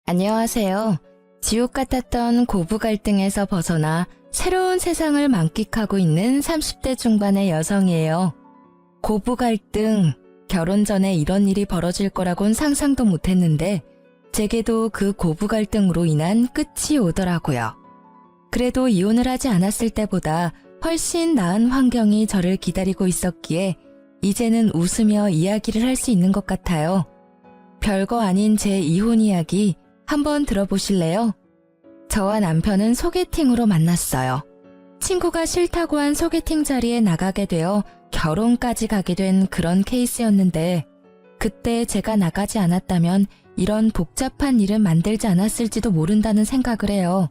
안녕하세요. 지옥 같았던 고부 갈등에서 벗어나 새로운 세상을 만끽하고 있는 30대 중반의 여성이에요. 고부 갈등, 결혼 전에 이런 일이 벌어질 거라곤 상상도 못했는데 제게도 그 고부 갈등으로 인한 끝이 오더라고요. 그래도 이혼을 하지 않았을 때보다 훨씬 나은 환경이 저를 기다리고 있었기에 이제는 웃으며 이야기를 할 수 있는 것 같아요. 별거 아닌 제 이혼 이야기 한번 들어보실래요? 저와 남편은 소개팅으로 만났어요. 친구가 싫다고 한 소개팅 자리에 나가게 되어 결혼까지 가게 된 그런 케이스였는데 그때 제가 나가지 않았다면 이런 복잡한 일은 만들지 않았을지도 모른다는 생각을 해요.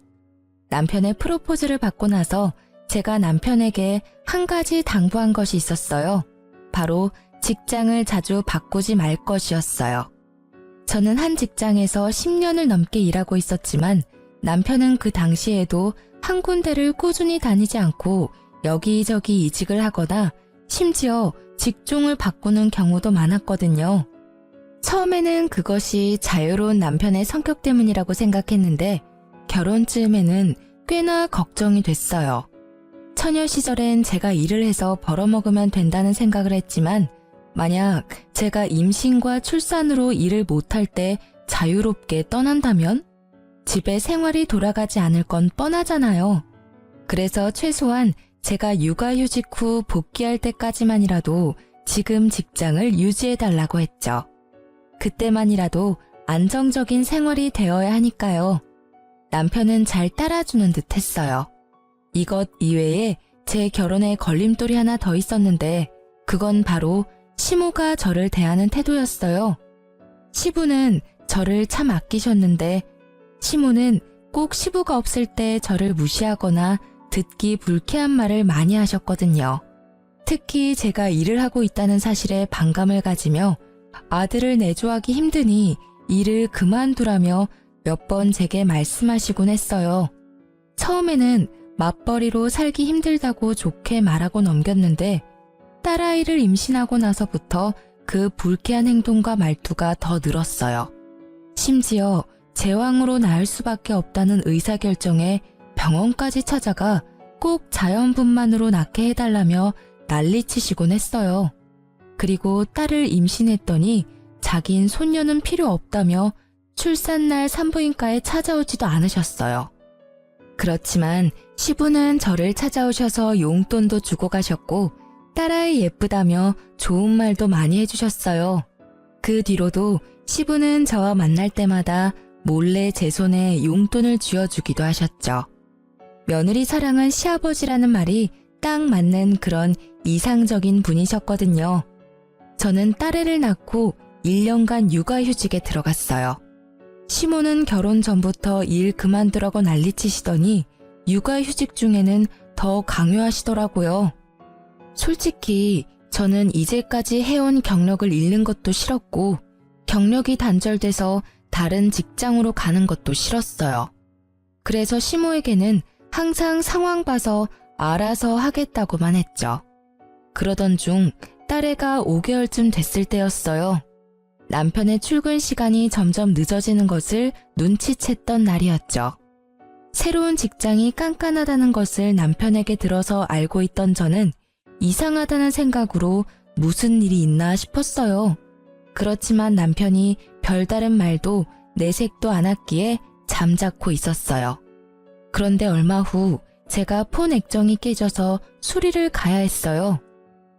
남편의 프로포즈를 받고 나서 제가 남편에게 한 가지 당부한 것이 있었어요. 바로 직장을 자주 바꾸지 말 것이었어요. 저는 한 직장에서 10년을 넘게 일하고 있었지만 남편은 그 당시에도 한 군데를 꾸준히 다니지 않고 여기저기 이직을 하거나 심지어 직종을 바꾸는 경우도 많았거든요. 처음에는 그것이 자유로운 남편의 성격 때문이라고 생각했는데 결혼쯤에는 꽤나 걱정이 됐어요. 처녀 시절엔 제가 일을 해서 벌어먹으면 된다는 생각을 했지만 만약 제가 임신과 출산으로 일을 못할 때 자유롭게 떠난다면 집에 생활이 돌아가지 않을 건 뻔하잖아요. 그래서 최소한 제가 육아휴직 후 복귀할 때까지만이라도 지금 직장을 유지해달라고 했죠. 그때만이라도 안정적인 생활이 되어야 하니까요. 남편은 잘 따라주는 듯 했어요. 이것 이외에 제 결혼에 걸림돌이 하나 더 있었는데 그건 바로 시모가 저를 대하는 태도였어요. 시부는 저를 참 아끼셨는데 시모는 꼭 시부가 없을 때 저를 무시하거나 듣기 불쾌한 말을 많이 하셨거든요. 특히 제가 일을 하고 있다는 사실에 반감을 가지며 아들을 내조하기 힘드니 일을 그만두라며 몇 번 제게 말씀하시곤 했어요. 처음에는 맞벌이로 살기 힘들다고 좋게 말하고 넘겼는데 딸아이를 임신하고 나서부터 그 불쾌한 행동과 말투가 더 늘었어요. 심지어 제왕으로 낳을 수밖에 없다는 의사결정에 병원까지 찾아가 꼭 자연분만으로 낳게 해달라며 난리치시곤 했어요. 그리고 딸을 임신했더니 자긴 손녀는 필요 없다며 출산날 산부인과에 찾아오지도 않으셨어요. 그렇지만 시부는 저를 찾아오셔서 용돈도 주고 가셨고 딸아이 예쁘다며 좋은 말도 많이 해주셨어요. 그 뒤로도 시부는 저와 만날 때마다 몰래 제 손에 용돈을 쥐어주기도 하셨죠. 며느리 사랑은 시아버지라는 말이 딱 맞는 그런 이상적인 분이셨거든요. 저는 딸애를 낳고 1년간 육아휴직에 들어갔어요. 시모는 결혼 전부터 일 그만두라고 난리치시더니 육아휴직 중에는 더 강요하시더라고요. 솔직히 저는 이제까지 해온 경력을 잃는 것도 싫었고 경력이 단절돼서 다른 직장으로 가는 것도 싫었어요. 그래서 시모에게는 항상 상황 봐서 알아서 하겠다고만 했죠. 그러던 중 딸애가 5개월쯤 됐을 때였어요. 남편의 출근 시간이 점점 늦어지는 것을 눈치챘던 날이었죠. 새로운 직장이 깐깐하다는 것을 남편에게 들어서 알고 있던 저는 이상하다는 생각으로 무슨 일이 있나 싶었어요. 그렇지만 남편이 별다른 말도 내색도 않았기에 잠자코 있었어요. 그런데 얼마 후 제가 폰 액정이 깨져서 수리를 가야 했어요.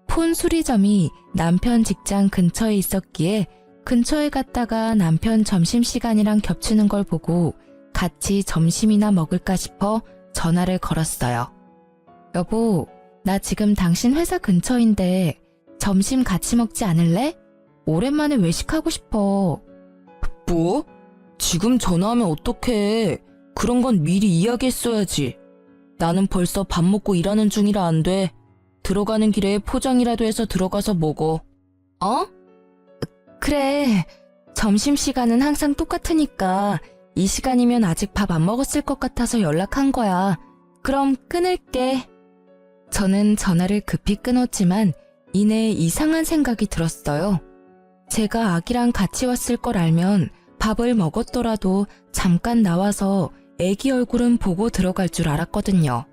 폰 수리점이 남편 직장 근처에 있었기에 근처에 갔다가 남편 점심시간이랑 겹치는 걸 보고 같이 점심이나 먹을까 싶어 전화를 걸었어요. 여보, 나 지금 당신 회사 근처인데 점심 같이 먹지 않을래? 오랜만에 외식하고 싶어. 뭐? 지금 전화하면 어떡해. 그런 건 미리 이야기했어야지. 나는 벌써 밥 먹고 일하는 중이라 안 돼. 들어가는 길에 포장이라도 해서 들어가서 먹어. 어? 그래. 점심시간은 항상 똑같으니까 이 시간이면 아직 밥 안 먹었을 것 같아서 연락한 거야. 그럼 끊을게. 저는 전화를 급히 끊었지만 이내 이상한 생각이 들었어요. 제가 아기랑 같이 왔을 걸 알면 밥을 먹었더라도 잠깐 나와서 애기 얼굴은 보고 들어갈 줄 알았거든요.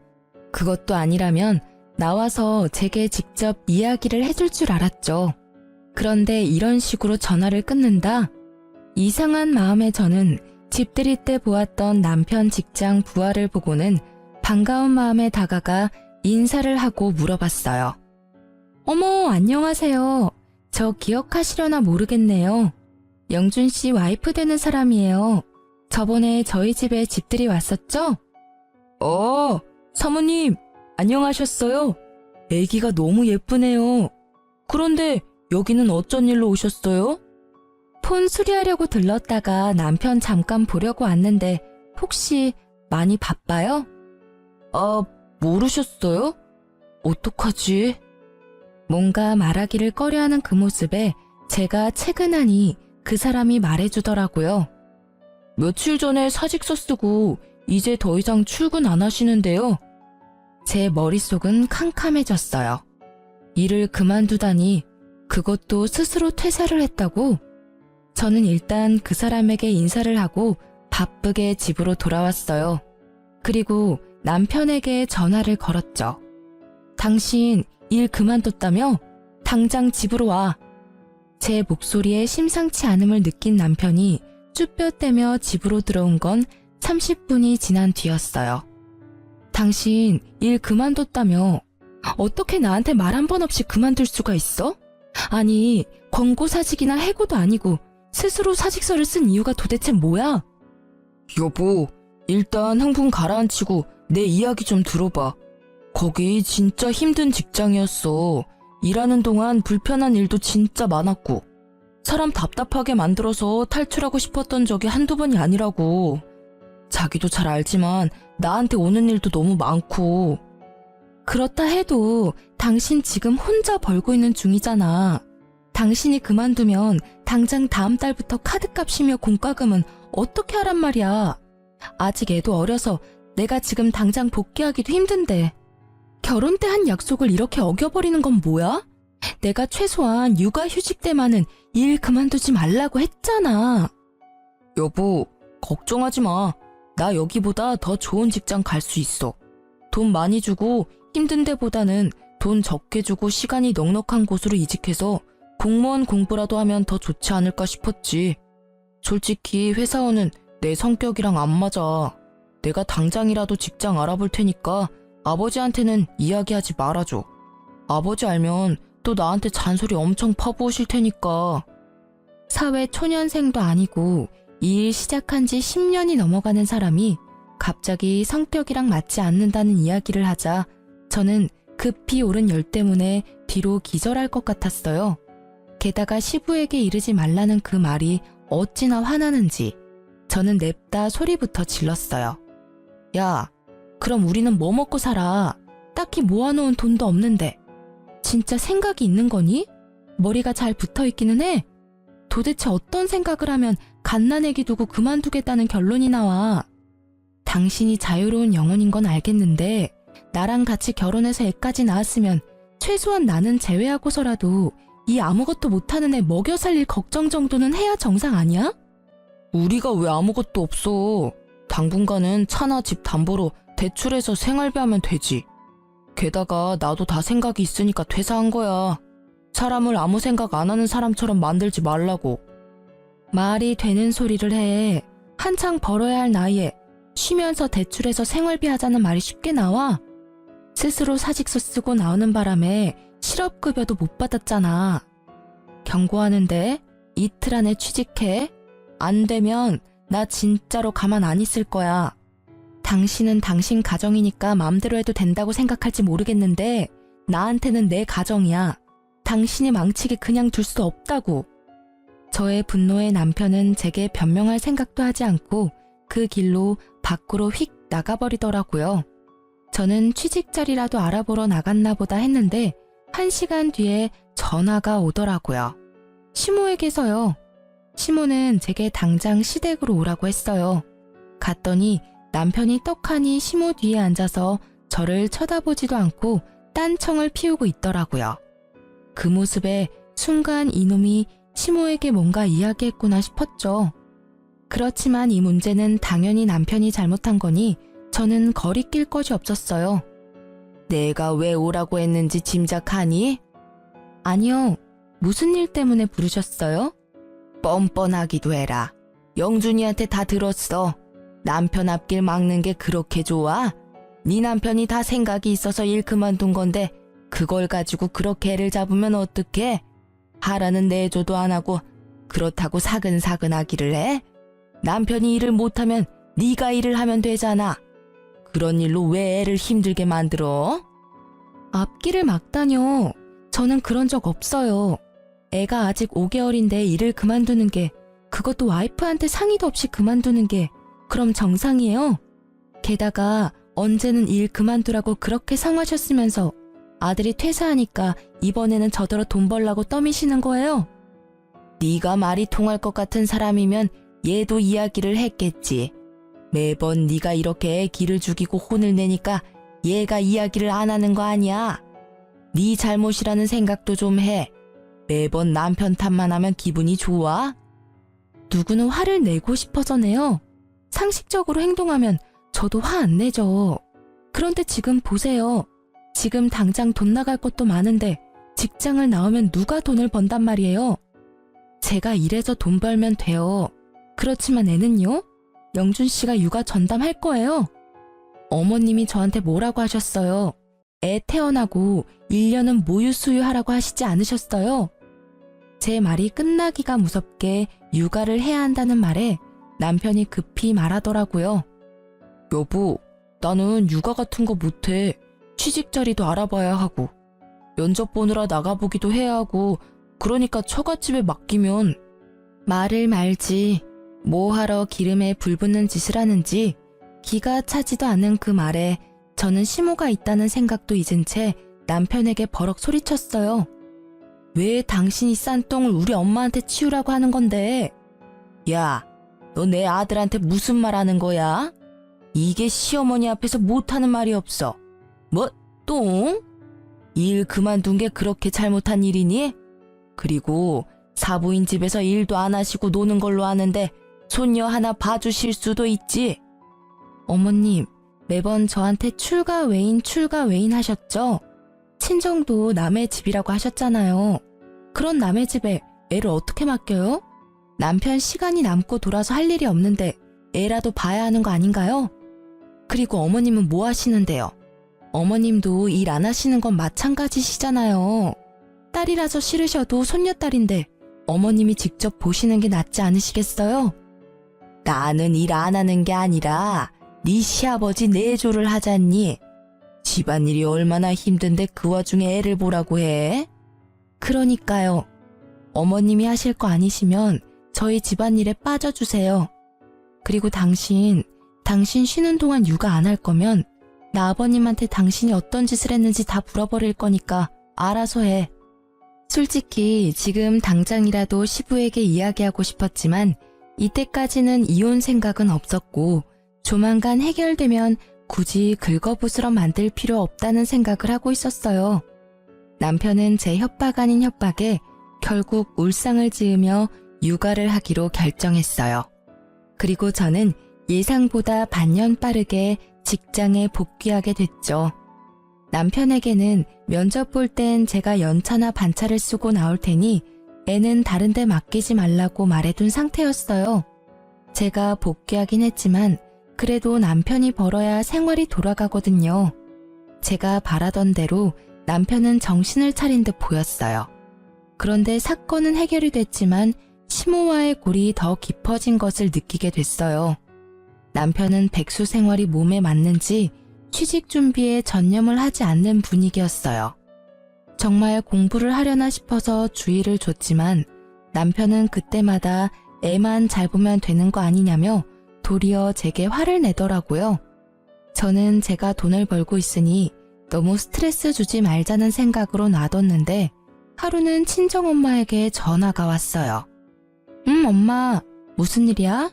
그것도 아니라면 나와서 제게 직접 이야기를 해줄 줄 알았죠. 그런데 이런 식으로 전화를 끊는다? 이상한 마음에 저는 집들이 때 보았던 남편 직장 부하를 보고는 반가운 마음에 다가가 인사를 하고 물어봤어요. 어머, 안녕하세요. 저 기억하시려나 모르겠네요. 영준 씨 와이프 되는 사람이에요. 저번에 저희 집에 집들이 왔었죠? 사모님, 안녕하셨어요? 애기가 너무 예쁘네요. 그런데 여기는 어쩐 일로 오셨어요? 폰 수리하려고 들렀다가 남편 잠깐 보려고 왔는데 혹시 많이 바빠요? 모르셨어요? 어떡하지? 뭔가 말하기를 꺼려하는 그 모습에 제가 채근하니 그 사람이 말해주더라고요. 며칠 전에 사직서 쓰고 이제 더 이상 출근 안 하시는데요. 제 머릿속은 캄캄해졌어요. 일을 그만두다니 그것도 스스로 퇴사를 했다고? 저는 일단 그 사람에게 인사를 하고 바쁘게 집으로 돌아왔어요. 그리고 남편에게 전화를 걸었죠. 당신 일 그만뒀다며? 당장 집으로 와. 제 목소리에 심상치 않음을 느낀 남편이 쭈뼛대며 집으로 들어온 건 30분이 지난 뒤였어요. 당신 일 그만뒀다며? 어떻게 나한테 말 한 번 없이 그만둘 수가 있어? 아니, 권고사직이나 해고도 아니고 스스로 사직서를 쓴 이유가 도대체 뭐야? 여보, 일단 흥분 가라앉히고 내 이야기 좀 들어봐. 거기 진짜 힘든 직장이었어. 일하는 동안 불편한 일도 진짜 많았고 사람 답답하게 만들어서 탈출하고 싶었던 적이 한두 번이 아니라고. 자기도 잘 알지만 나한테 오는 일도 너무 많고. 그렇다 해도 당신 지금 혼자 벌고 있는 중이잖아. 당신이 그만두면 당장 다음 달부터 카드값이며 공과금은 어떻게 하란 말이야. 아직 애도 어려서 내가 지금 당장 복귀하기도 힘든데. 결혼 때 한 약속을 이렇게 어겨버리는 건 뭐야? 내가 최소한 육아휴직 때만은 일 그만두지 말라고 했잖아. 여보, 걱정하지 마. 나 여기보다 더 좋은 직장 갈 수 있어. 돈 많이 주고 힘든 데보다는 돈 적게 주고 시간이 넉넉한 곳으로 이직해서 공무원 공부라도 하면 더 좋지 않을까 싶었지. 솔직히 회사원은 내 성격이랑 안 맞아. 내가 당장이라도 직장 알아볼 테니까 아버지한테는 이야기하지 말아줘. 아버지 알면 또 나한테 잔소리 엄청 퍼부으실 테니까. 사회 초년생도 아니고 이 일 시작한 지 10년이 넘어가는 사람이 갑자기 성격이랑 맞지 않는다는 이야기를 하자 저는 급히 오른 열 때문에 뒤로 기절할 것 같았어요. 게다가 시부에게 이르지 말라는 그 말이 어찌나 화나는지 저는 냅다 소리부터 질렀어요. 야, 그럼 우리는 뭐 먹고 살아? 딱히 모아놓은 돈도 없는데. 진짜 생각이 있는 거니? 머리가 잘 붙어있기는 해. 도대체 어떤 생각을 하면 갓난애기 두고 그만두겠다는 결론이 나와. 당신이 자유로운 영혼인 건 알겠는데 나랑 같이 결혼해서 애까지 낳았으면 최소한 나는 제외하고서라도 이 아무것도 못하는 애 먹여 살릴 걱정 정도는 해야 정상 아니야? 우리가 왜 아무것도 없어. 당분간은 차나 집 담보로 대출해서 생활비하면 되지. 게다가 나도 다 생각이 있으니까 퇴사한 거야. 사람을 아무 생각 안 하는 사람처럼 만들지 말라고. 말이 되는 소리를 해. 한창 벌어야 할 나이에 쉬면서 대출해서 생활비 하자는 말이 쉽게 나와? 스스로 사직서 쓰고 나오는 바람에 실업급여도 못 받았잖아. 경고하는데 이틀 안에 취직해. 안 되면 나 진짜로 가만 안 있을 거야. 당신은 당신 가정이니까 마음대로 해도 된다고 생각할지 모르겠는데 나한테는 내 가정이야. 당신이 망치게 그냥 둘 수 없다고. 저의 분노에 남편은 제게 변명할 생각도 하지 않고 그 길로 밖으로 휙 나가버리더라고요. 저는 취직 자리라도 알아보러 나갔나 보다 했는데 1시간 뒤에 전화가 오더라고요. 시모에게서요. 시모는 제게 당장 시댁으로 오라고 했어요. 갔더니 남편이 떡하니 시모 뒤에 앉아서 저를 쳐다보지도 않고 딴청을 피우고 있더라고요. 그 모습에 순간 이놈이 시모에게 뭔가 이야기했구나 싶었죠. 그렇지만 이 문제는 당연히 남편이 잘못한 거니 저는 거리낄 것이 없었어요. 내가 왜 오라고 했는지 짐작하니? 아니요. 무슨 일 때문에 부르셨어요? 뻔뻔하기도 해라. 영준이한테 다 들었어. 남편 앞길 막는 게 그렇게 좋아? 네 남편이 다 생각이 있어서 일 그만둔 건데 그걸 가지고 그렇게 애를 잡으면 어떡해? 하라는 내조도 안 하고 그렇다고 사근사근하기를 해? 남편이 일을 못하면 네가 일을 하면 되잖아. 그런 일로 왜 애를 힘들게 만들어? 앞길을 막다뇨. 저는 그런 적 없어요. 애가 아직 5개월인데 일을 그만두는 게, 그것도 와이프한테 상의도 없이 그만두는 게 그럼 정상이에요? 게다가 언제는 일 그만두라고 그렇게 성하셨으면서 아들이 퇴사하니까 이번에는 저더러 돈 벌라고 떠미시는 거예요? 네가 말이 통할 것 같은 사람이면 얘도 이야기를 했겠지. 매번 네가 이렇게 애 기를 죽이고 혼을 내니까 얘가 이야기를 안 하는 거 아니야. 네 잘못이라는 생각도 좀 해. 매번 남편 탓만 하면 기분이 좋아? 누구는 화를 내고 싶어서 내요. 상식적으로 행동하면 저도 화 안 내죠. 그런데 지금 보세요. 지금 당장 돈 나갈 것도 많은데 직장을 나오면 누가 돈을 번단 말이에요. 제가 일해서 돈 벌면 돼요. 그렇지만 애는요? 영준 씨가 육아 전담할 거예요. 어머님이 저한테 뭐라고 하셨어요? 애 태어나고 1년은 모유 수유하라고 하시지 않으셨어요? 제 말이 끝나기가 무섭게 육아를 해야 한다는 말에 남편이 급히 말하더라고요. 여보, 나는 육아 같은 거 못해. 취직 자리도 알아봐야 하고 면접 보느라 나가보기도 해야 하고 그러니까 처갓집에 맡기면. 말을 말지. 뭐하러 기름에 불 붙는 짓을 하는지 기가 차지도 않은 그 말에 저는 심호가 있다는 생각도 잊은 채 남편에게 버럭 소리쳤어요. 왜 당신이 싼 똥을 우리 엄마한테 치우라고 하는 건데? 야, 너 내 아들한테 무슨 말 하는 거야? 이게 시어머니 앞에서 못하는 말이 없어. 뭐, 똥? 일 그만둔 게 그렇게 잘못한 일이니? 그리고 사부인 집에서 일도 안 하시고 노는 걸로 아는데 손녀 하나 봐주실 수도 있지. 어머님, 매번 저한테 출가 외인 하셨죠? 친정도 남의 집이라고 하셨잖아요. 그런 남의 집에 애를 어떻게 맡겨요? 남편 시간이 남고 돌아서 할 일이 없는데 애라도 봐야 하는 거 아닌가요? 그리고 어머님은 뭐 하시는데요? 어머님도 일 안 하시는 건 마찬가지시잖아요. 딸이라서 싫으셔도 손녀딸인데 어머님이 직접 보시는 게 낫지 않으시겠어요? 나는 일 안 하는 게 아니라 네 시아버지 내조를 하잖니. 집안일이 얼마나 힘든데 그 와중에 애를 보라고 해? 그러니까요. 어머님이 하실 거 아니시면 저희 집안일에 빠져주세요. 그리고 당신 쉬는 동안 육아 안 할 거면 나 아버님한테 당신이 어떤 짓을 했는지 다 물어버릴 거니까 알아서 해. 솔직히 지금 당장이라도 시부에게 이야기하고 싶었지만 이때까지는 이혼 생각은 없었고 조만간 해결되면 굳이 긁어부스러 만들 필요 없다는 생각을 하고 있었어요. 남편은 제 협박 아닌 협박에 결국 울상을 지으며 육아를 하기로 결정했어요. 그리고 저는 예상보다 반년 빠르게 직장에 복귀하게 됐죠. 남편에게는 면접 볼 땐 제가 연차나 반차를 쓰고 나올 테니 애는 다른 데 맡기지 말라고 말해둔 상태였어요. 제가 복귀하긴 했지만 그래도 남편이 벌어야 생활이 돌아가거든요. 제가 바라던 대로 남편은 정신을 차린 듯 보였어요. 그런데 사건은 해결이 됐지만 시모와의 골이 더 깊어진 것을 느끼게 됐어요. 남편은 백수 생활이 몸에 맞는지 취직 준비에 전념을 하지 않는 분위기였어요. 정말 공부를 하려나 싶어서 주의를 줬지만 남편은 그때마다 애만 잘 보면 되는 거 아니냐며 도리어 제게 화를 내더라고요. 저는 제가 돈을 벌고 있으니 너무 스트레스 주지 말자는 생각으로 놔뒀는데 하루는 친정엄마에게 전화가 왔어요. 엄마, 무슨 일이야?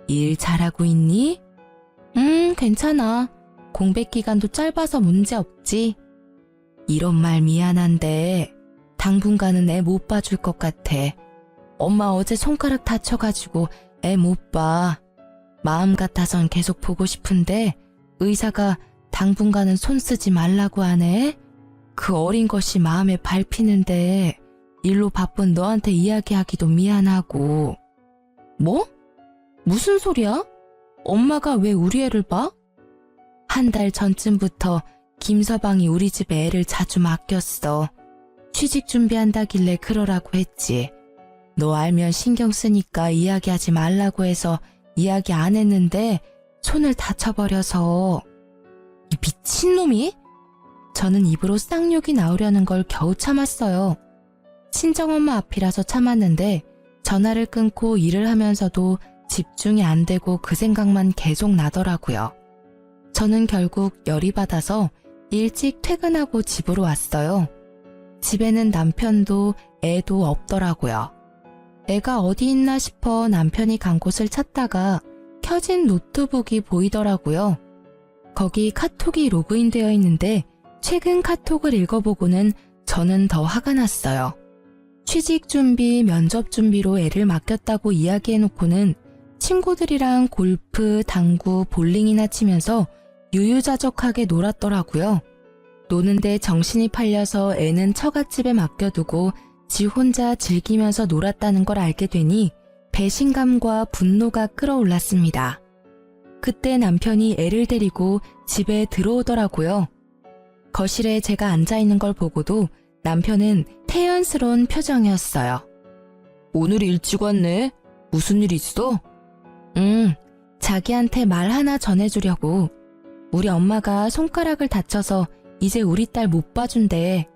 일 잘하고 있니? 괜찮아. 공백 기간도 짧아서 문제 없지. 이런 말 미안한데 당분간은 애 못 봐줄 것 같아. 엄마 어제 손가락 다쳐가지고 애 못 봐. 마음 같아선 계속 보고 싶은데 의사가 당분간은 손 쓰지 말라고 하네. 그 어린 것이 마음에 밟히는데 일로 바쁜 너한테 이야기하기도 미안하고. 뭐? 무슨 소리야? 엄마가 왜 우리 애를 봐? 한 달 전쯤부터 김서방이 우리 집에 애를 자주 맡겼어. 취직 준비한다길래 그러라고 했지. 너 알면 신경 쓰니까 이야기하지 말라고 해서 이야기 안 했는데 손을 다쳐버려서. 이 미친놈이? 저는 입으로 쌍욕이 나오려는 걸 겨우 참았어요. 친정엄마 앞이라서 참았는데 전화를 끊고 일을 하면서도 집중이 안 되고 그 생각만 계속 나더라고요. 저는 결국 열이 받아서 일찍 퇴근하고 집으로 왔어요. 집에는 남편도 애도 없더라고요. 애가 어디 있나 싶어 남편이 간 곳을 찾다가 켜진 노트북이 보이더라고요. 거기 카톡이 로그인되어 있는데 최근 카톡을 읽어보고는 저는 더 화가 났어요. 취직 준비, 면접 준비로 애를 맡겼다고 이야기해놓고는 친구들이랑 골프, 당구, 볼링이나 치면서 유유자적하게 놀았더라고요. 노는데 정신이 팔려서 애는 처갓집에 맡겨두고 지 혼자 즐기면서 놀았다는 걸 알게 되니 배신감과 분노가 끌어올랐습니다. 그때 남편이 애를 데리고 집에 들어오더라고요. 거실에 제가 앉아있는 걸 보고도 남편은 태연스러운 표정이었어요. 오늘 일찍 왔네? 무슨 일 있어? 자기한테 말 하나 전해주려고. 우리 엄마가 손가락을 다쳐서 이제 우리 딸 못 봐준대.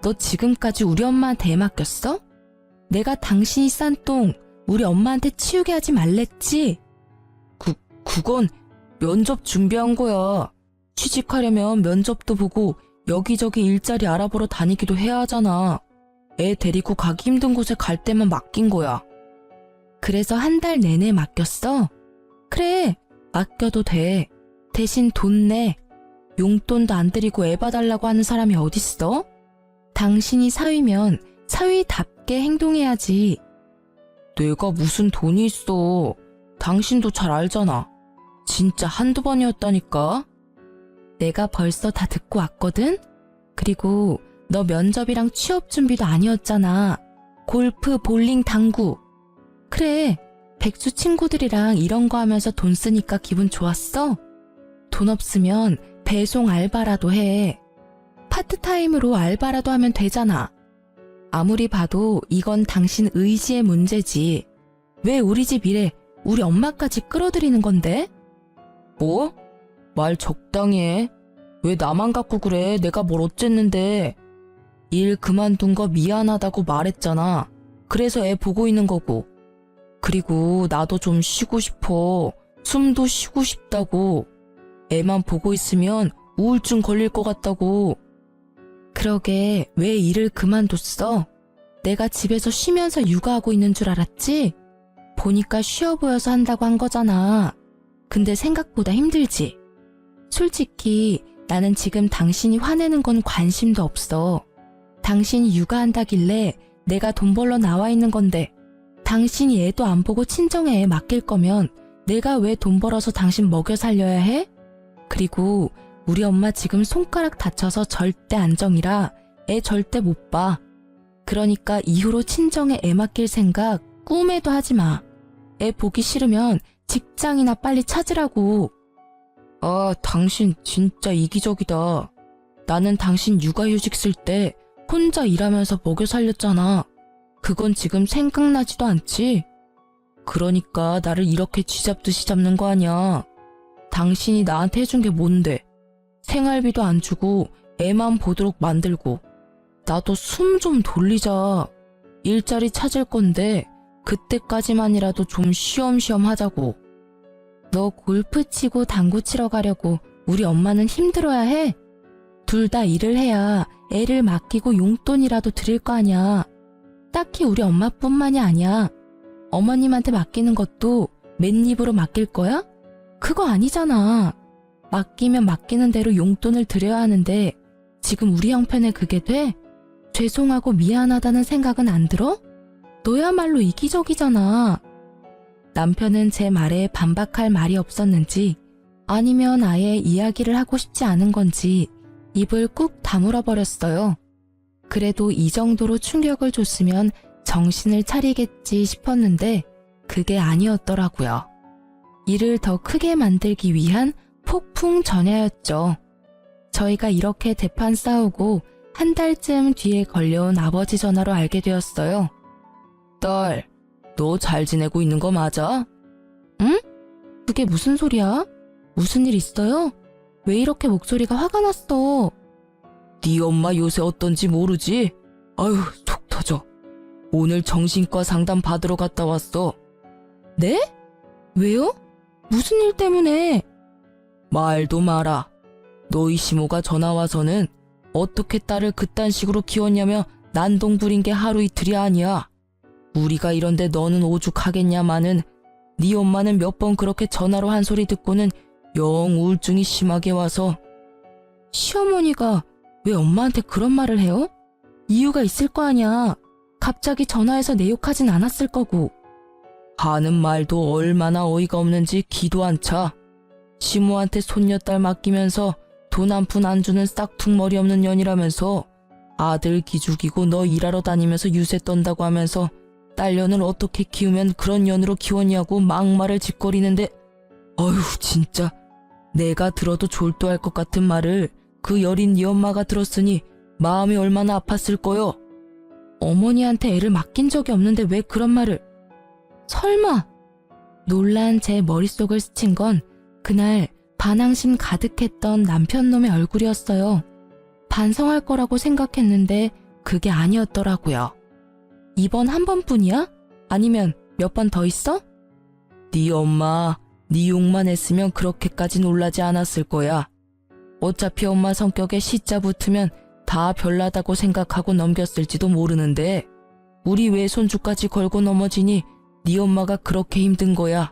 너 지금까지 우리 엄마한테 애 맡겼어? 내가 당신이 싼 똥 우리 엄마한테 치우게 하지 말랬지? 그건 면접 준비한 거야. 취직하려면 면접도 보고 여기저기 일자리 알아보러 다니기도 해야 하잖아. 애 데리고 가기 힘든 곳에 갈 때만 맡긴 거야. 그래서 한 달 내내 맡겼어? 그래, 맡겨도 돼. 대신 돈 내. 용돈도 안 드리고 애 봐달라고 하는 사람이 어딨어? 당신이 사위면 사위답게 행동해야지. 내가 무슨 돈이 있어. 당신도 잘 알잖아. 진짜 한두 번이었다니까. 내가 벌써 다 듣고 왔거든? 그리고 너 면접이랑 취업 준비도 아니었잖아. 골프, 볼링, 당구. 그래, 백수 친구들이랑 이런 거 하면서 돈 쓰니까 기분 좋았어? 돈 없으면 배송 알바라도 해. 파트타임으로 알바라도 하면 되잖아. 아무리 봐도 이건 당신 의지의 문제지. 왜 우리 집 일에 우리 엄마까지 끌어들이는 건데? 뭐? 말 적당히 해. 왜 나만 갖고 그래? 내가 뭘 어쨌는데. 일 그만둔 거 미안하다고 말했잖아. 그래서 애 보고 있는 거고. 그리고 나도 좀 쉬고 싶어. 숨도 쉬고 싶다고. 애만 보고 있으면 우울증 걸릴 것 같다고. 그러게 왜 일을 그만뒀어? 내가 집에서 쉬면서 육아하고 있는 줄 알았지? 보니까 쉬어 보여서 한다고 한 거잖아. 근데 생각보다 힘들지? 솔직히 나는 지금 당신이 화내는 건 관심도 없어. 당신이 육아한다길래 내가 돈 벌러 나와 있는 건데 당신이 애도 안 보고 친정에 애 맡길 거면 내가 왜 돈 벌어서 당신 먹여 살려야 해? 그리고 우리 엄마 지금 손가락 다쳐서 절대 안정이라 애 절대 못 봐. 그러니까 이후로 친정에 애 맡길 생각 꿈에도 하지 마. 애 보기 싫으면 직장이나 빨리 찾으라고. 아, 당신 진짜 이기적이다. 나는 당신 육아휴직 쓸 때 혼자 일하면서 먹여 살렸잖아. 그건 지금 생각나지도 않지? 그러니까 나를 이렇게 쥐잡듯이 잡는 거 아니야. 당신이 나한테 해준 게 뭔데? 생활비도 안 주고 애만 보도록 만들고. 나도 숨 좀 돌리자. 일자리 찾을 건데 그때까지만이라도 좀 쉬엄쉬엄 하자고. 너 골프 치고 당구 치러 가려고 우리 엄마는 힘들어야 해? 둘 다 일을 해야 애를 맡기고 용돈이라도 드릴 거 아니야. 딱히 우리 엄마뿐만이 아니야. 어머님한테 맡기는 것도 맨입으로 맡길 거야? 그거 아니잖아. 맡기면 맡기는 대로 용돈을 드려야 하는데 지금 우리 형편에 그게 돼? 죄송하고 미안하다는 생각은 안 들어? 너야말로 이기적이잖아. 남편은 제 말에 반박할 말이 없었는지 아니면 아예 이야기를 하고 싶지 않은 건지 입을 꾹 다물어 버렸어요. 그래도 이 정도로 충격을 줬으면 정신을 차리겠지 싶었는데 그게 아니었더라고요. 일을 더 크게 만들기 위한 폭풍 전야였죠. 저희가 이렇게 대판 싸우고 한 달쯤 뒤에 걸려온 아버지 전화로 알게 되었어요. 딸, 너 잘 지내고 있는 거 맞아? 응? 그게 무슨 소리야? 무슨 일 있어요? 왜 이렇게 목소리가 화가 났어? 네 엄마 요새 어떤지 모르지? 아유, 속 터져. 오늘 정신과 상담 받으러 갔다 왔어. 네? 왜요? 무슨 일 때문에? 말도 마라. 너희 시모가 전화 와서는 어떻게 딸을 그딴 식으로 키웠냐며 난동 부린 게 하루 이틀이 아니야. 우리가 이런데 너는 오죽하겠냐마는 네 엄마는 몇 번 그렇게 전화로 한 소리 듣고는 영 우울증이 심하게 와서. 시어머니가 왜 엄마한테 그런 말을 해요? 이유가 있을 거 아니야. 갑자기 전화해서 내 욕하진 않았을 거고. 하는 말도 얼마나 어이가 없는지 기도 안 차. 시모한테 손녀딸 맡기면서 돈 한 푼 안 주는 싹퉁머리 없는 년이라면서 아들 기죽이고 너 일하러 다니면서 유세 떤다고 하면서 딸년을 어떻게 키우면 그런 년으로 키웠냐고 막말을 짓거리는데, 어휴 진짜 내가 들어도 졸도할 것 같은 말을 그 여린 네 엄마가 들었으니 마음이 얼마나 아팠을 거요. 어머니한테 애를 맡긴 적이 없는데 왜 그런 말을. 설마. 놀란 제 머릿속을 스친 건 그날 반항심 가득했던 남편놈의 얼굴이었어요. 반성할 거라고 생각했는데 그게 아니었더라고요. 이번 한 번뿐이야? 아니면 몇 번 더 있어? 네 엄마 네 욕만 했으면 그렇게까지 놀라지 않았을 거야. 어차피 엄마 성격에 시자 붙으면 다 별나다고 생각하고 넘겼을지도 모르는데 우리 외손주까지 걸고 넘어지니 네 엄마가 그렇게 힘든 거야.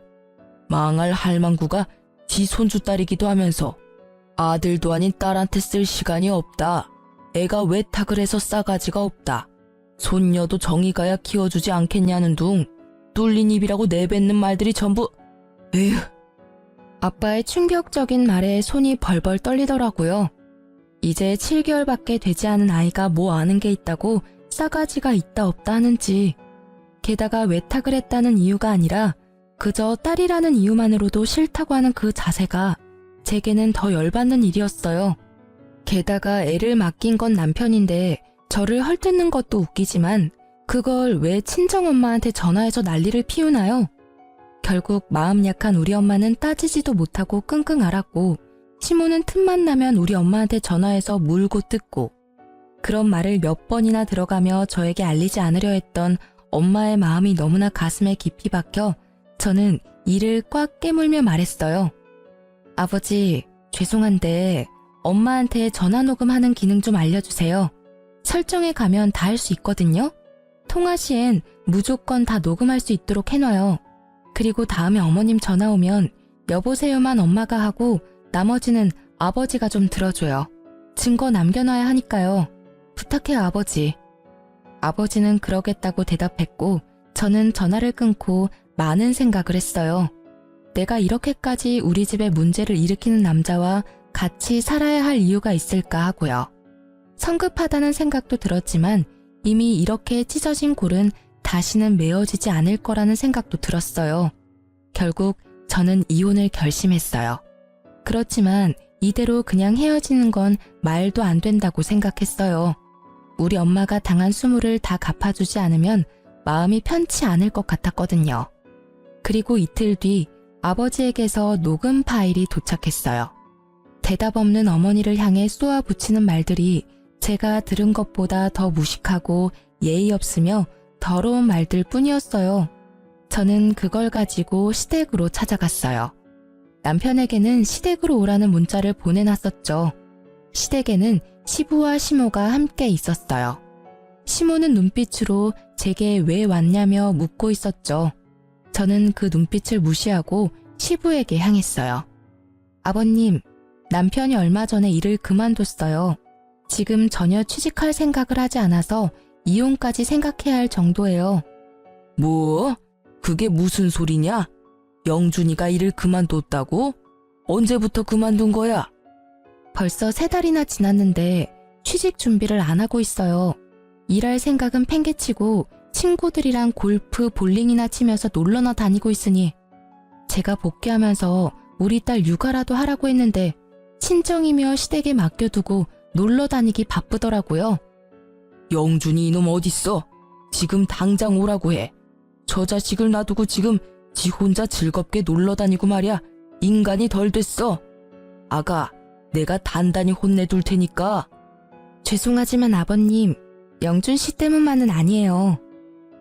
망할 할망구가 지 손주딸이기도 하면서 아들도 아닌 딸한테 쓸 시간이 없다. 애가 외탁을 해서 싸가지가 없다. 손녀도 정이 가야 키워주지 않겠냐는 둥 뚫린 입이라고 내뱉는 말들이 전부. 에휴. 아빠의 충격적인 말에 손이 벌벌 떨리더라고요. 이제 7개월밖에 되지 않은 아이가 뭐 아는 게 있다고 싸가지가 있다 없다 하는지. 게다가 외탁을 했다는 이유가 아니라 그저 딸이라는 이유만으로도 싫다고 하는 그 자세가 제게는 더 열받는 일이었어요. 게다가 애를 맡긴 건 남편인데 저를 헐뜯는 것도 웃기지만 그걸 왜 친정엄마한테 전화해서 난리를 피우나요? 결국 마음 약한 우리 엄마는 따지지도 못하고 끙끙 앓았고 시모는 틈만 나면 우리 엄마한테 전화해서 물고 뜯고 그런 말을 몇 번이나 들어가며 저에게 알리지 않으려 했던 엄마의 마음이 너무나 가슴에 깊이 박혀 저는 이를 꽉 깨물며 말했어요. 아버지, 죄송한데 엄마한테 전화 녹음하는 기능 좀 알려주세요. 설정에 가면 다 할 수 있거든요. 통화 시엔 무조건 다 녹음할 수 있도록 해놔요. 그리고 다음에 어머님 전화 오면 여보세요만 엄마가 하고 나머지는 아버지가 좀 들어줘요. 증거 남겨놔야 하니까요. 부탁해요, 아버지. 아버지는 그러겠다고 대답했고 저는 전화를 끊고 많은 생각을 했어요. 내가 이렇게까지 우리 집에 문제를 일으키는 남자와 같이 살아야 할 이유가 있을까 하고요. 성급하다는 생각도 들었지만 이미 이렇게 찢어진 골은 다시는 메어지지 않을 거라는 생각도 들었어요. 결국 저는 이혼을 결심했어요. 그렇지만 이대로 그냥 헤어지는 건 말도 안 된다고 생각했어요. 우리 엄마가 당한 수모를 다 갚아주지 않으면 마음이 편치 않을 것 같았거든요. 그리고 이틀 뒤 아버지에게서 녹음 파일이 도착했어요. 대답 없는 어머니를 향해 쏘아붙이는 말들이 제가 들은 것보다 더 무식하고 예의 없으며 더러운 말들 뿐이었어요. 저는 그걸 가지고 시댁으로 찾아갔어요. 남편에게는 시댁으로 오라는 문자를 보내놨었죠. 시댁에는 시부와 시모가 함께 있었어요. 시모는 눈빛으로 제게 왜 왔냐며 묻고 있었죠. 저는 그 눈빛을 무시하고 시부에게 향했어요. 아버님, 남편이 얼마 전에 일을 그만뒀어요. 지금 전혀 취직할 생각을 하지 않아서 이혼까지 생각해야 할 정도예요. 뭐? 그게 무슨 소리냐? 영준이가 일을 그만뒀다고? 언제부터 그만둔 거야? 벌써 3달이나 지났는데 취직 준비를 안 하고 있어요. 일할 생각은 팽개치고 친구들이랑 골프, 볼링이나 치면서 놀러나 다니고 있으니 제가 복귀하면서 우리 딸 육아라도 하라고 했는데 친정이며 시댁에 맡겨두고 놀러 다니기 바쁘더라고요. 영준이 이놈 어딨어? 지금 당장 오라고 해. 저 자식을 놔두고 지금 지 혼자 즐겁게 놀러 다니고 말이야. 인간이 덜 됐어. 아가, 내가 단단히 혼내둘 테니까. 죄송하지만 아버님, 영준 씨 때문만은 아니에요.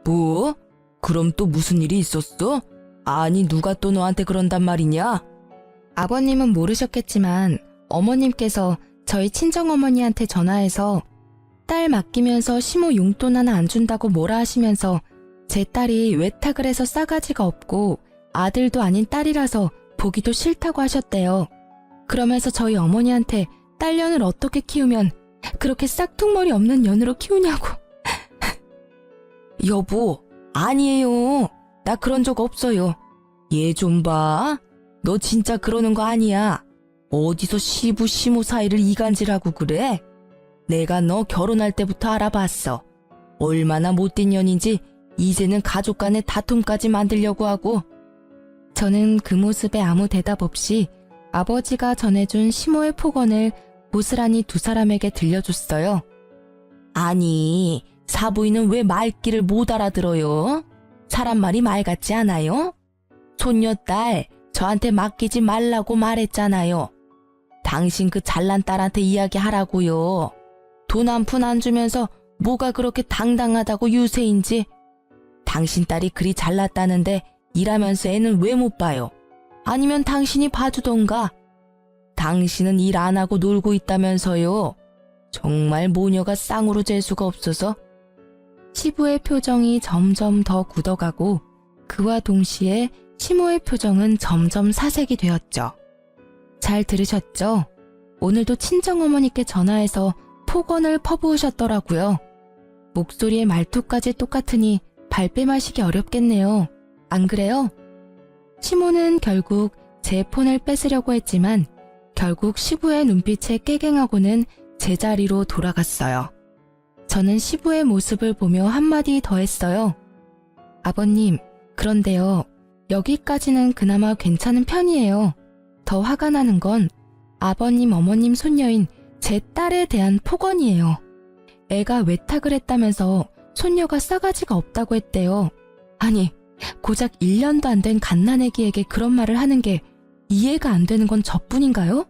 뭐? 그럼 또 무슨 일이 있었어? 아니 누가 또 너한테 그런단 말이냐? 아버님은 모르셨겠지만 어머님께서 저희 친정어머니한테 전화해서 딸 맡기면서 시모 용돈 하나 안 준다고 뭐라 하시면서 제 딸이 외탁을 해서 싸가지가 없고 아들도 아닌 딸이라서 보기도 싫다고 하셨대요. 그러면서 저희 어머니한테 딸년을 어떻게 키우면 그렇게 싹퉁머리 없는 년으로 키우냐고. 여보, 아니에요. 나 그런 적 없어요. 얘 좀 봐. 너 진짜 그러는 거 아니야. 어디서 시부 시모 사이를 이간질하고 그래? 내가 너 결혼할 때부터 알아봤어. 얼마나 못된 년인지 이제는 가족 간의 다툼까지 만들려고 하고. 저는 그 모습에 아무 대답 없이 아버지가 전해준 시모의 폭언을 고스란히 두 사람에게 들려줬어요. 아니, 사부인은 왜 말귀를 못 알아들어요? 사람 말이 말 같지 않아요? 손녀딸, 저한테 맡기지 말라고 말했잖아요. 당신 그 잘난 딸한테 이야기하라고요. 돈 한 푼 안 주면서 뭐가 그렇게 당당하다고 유세인지. 당신 딸이 그리 잘났다는데 일하면서 애는 왜 못 봐요? 아니면 당신이 봐주던가. 당신은 일 안 하고 놀고 있다면서요. 정말 모녀가 쌍으로 잴 수가 없어서. 시부의 표정이 점점 더 굳어가고 그와 동시에 시모의 표정은 점점 사색이 되었죠. 잘 들으셨죠? 오늘도 친정어머니께 전화해서 폭언을 퍼부으셨더라고요. 목소리의 말투까지 똑같으니 발뺌하시기 어렵겠네요. 안 그래요? 시모는 결국 제 폰을 뺏으려고 했지만 결국 시부의 눈빛에 깨갱하고는 제자리로 돌아갔어요. 저는 시부의 모습을 보며 한마디 더 했어요. 아버님, 그런데요. 여기까지는 그나마 괜찮은 편이에요. 더 화가 나는 건 아버님, 어머님 손녀인 제 딸에 대한 폭언이에요. 애가 외탁을 했다면서 손녀가 싸가지가 없다고 했대요. 아니, 고작 1년도 안 된 갓난애기에게 그런 말을 하는 게 이해가 안 되는 건 저뿐인가요?